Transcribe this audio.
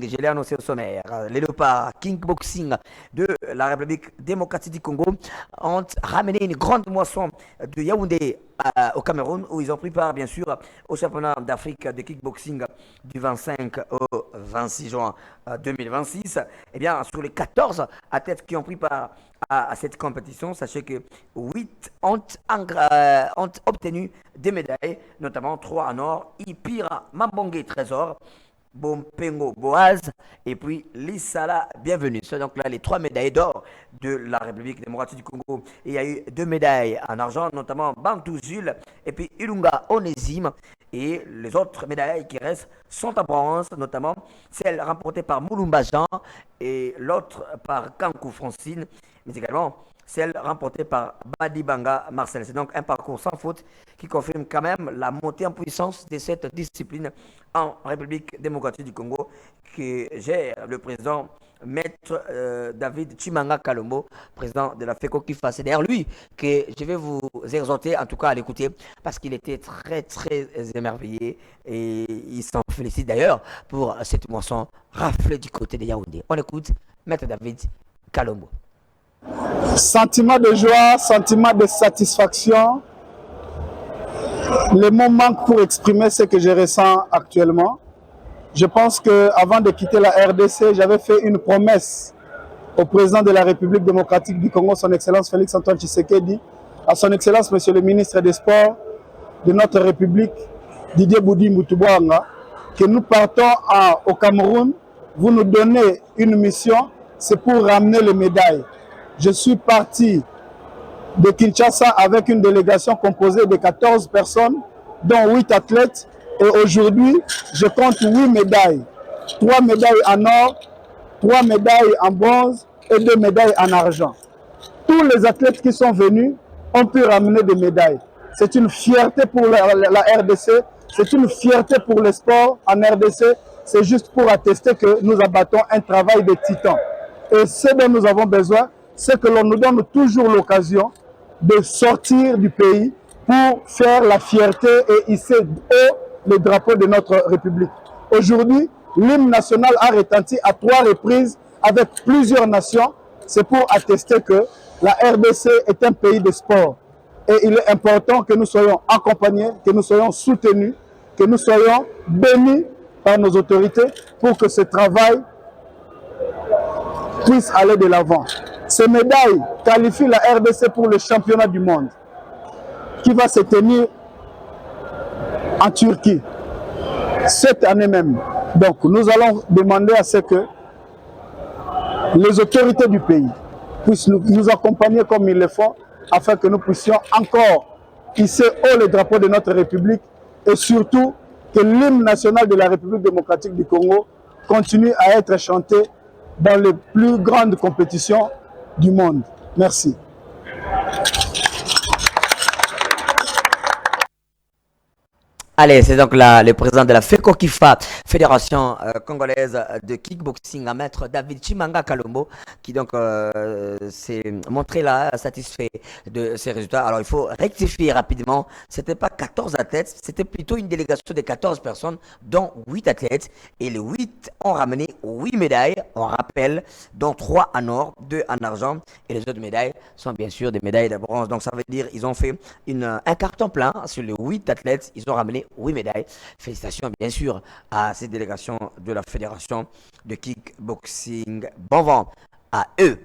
je l'ai annoncé au sommaire, les léopards kickboxing de la République démocratique du Congo ont ramené une grande moisson de Yaoundé au Cameroun, où ils ont pris part, bien sûr, au championnat d'Afrique de kickboxing du 25 au 26 juin 2026. Eh bien, sur les 14 athlètes qui ont pris part à cette compétition, sachez que 8 ont obtenu des médailles, notamment 3 en or, Ipira Mambongue Trésor, Bompengo Boaz et puis Lissala Bienvenue. Ce sont donc là les 3 médailles d'or de la République démocratique du Congo. Et il y a eu 2 médailles en argent, notamment Bantou Jules et puis Ilunga Onésime. Et les autres médailles qui restent sont en bronze, notamment celle remportée par Moulumba Jean et l'autre par Kankou Francine, mais également celle remportée par Badibanga Marcel. C'est donc un parcours sans faute qui confirme quand même la montée en puissance de cette discipline en République démocratique du Congo que gère le président Maître David Chimanga Kalombo, président de la FECO Kifa. C'est d'ailleurs lui que je vais vous exhorter en tout cas à l'écouter parce qu'il était très très émerveillé et il s'en félicite d'ailleurs pour cette moisson raflée du côté de Yaoundé. On écoute Maître David Kalombo. Sentiment de joie, sentiment de satisfaction. Les mots manquent pour exprimer ce que je ressens actuellement. Je pense qu'avant de quitter la RDC, j'avais fait une promesse au président de la République démocratique du Congo, son Excellence Félix Antoine Tshisekedi, à son Excellence Monsieur le ministre des Sports de notre République, Didier Boudi Moutouboanga, que nous partons au Cameroun. Vous nous donnez une mission, c'est pour ramener les médailles. Je suis parti de Kinshasa avec une délégation composée de 14 personnes, dont 8 athlètes. Et aujourd'hui, je compte 8 médailles. 3 médailles en or, 3 médailles en bronze et 2 médailles en argent. Tous les athlètes qui sont venus ont pu ramener des médailles. C'est une fierté pour la RDC, c'est une fierté pour le sport en RDC. C'est juste pour attester que nous abattons un travail de titan. Et ce dont nous avons besoin, c'est que l'on nous donne toujours l'occasion de sortir du pays pour faire la fierté et hisser haut le drapeau de notre République. Aujourd'hui, l'hymne national a retenti à 3 reprises avec plusieurs nations. C'est pour attester que la RDC est un pays de sport. Et il est important que nous soyons accompagnés, que nous soyons soutenus, que nous soyons bénis par nos autorités pour que ce travail puisse aller de l'avant. Ces médailles qualifient la RDC pour le championnat du monde qui va se tenir en Turquie cette année même. Donc nous allons demander à ce que les autorités du pays puissent nous accompagner comme ils le font afin que nous puissions encore hisser haut le drapeau de notre République et surtout que l'hymne national de la République démocratique du Congo continue à être chanté dans les plus grandes compétitions du monde. Merci. Allez, c'est donc le président de la FECO Kifa, Fédération congolaise de kickboxing, à maître David Chimanga Kalombo, qui donc s'est montré là satisfait de ses résultats. Alors il faut rectifier rapidement, c'était pas 14 athlètes, c'était plutôt une délégation de 14 personnes, dont 8 athlètes, et les 8 ont ramené 8 médailles, on rappelle, dont 3 en or, 2 en argent, et les autres médailles sont bien sûr des médailles de bronze. Donc ça veut dire ils ont fait un carton plein sur les 8 athlètes, ils ont ramené 8 médailles. Félicitations bien sûr à ces délégations de la Fédération de kickboxing. Bon vent à eux.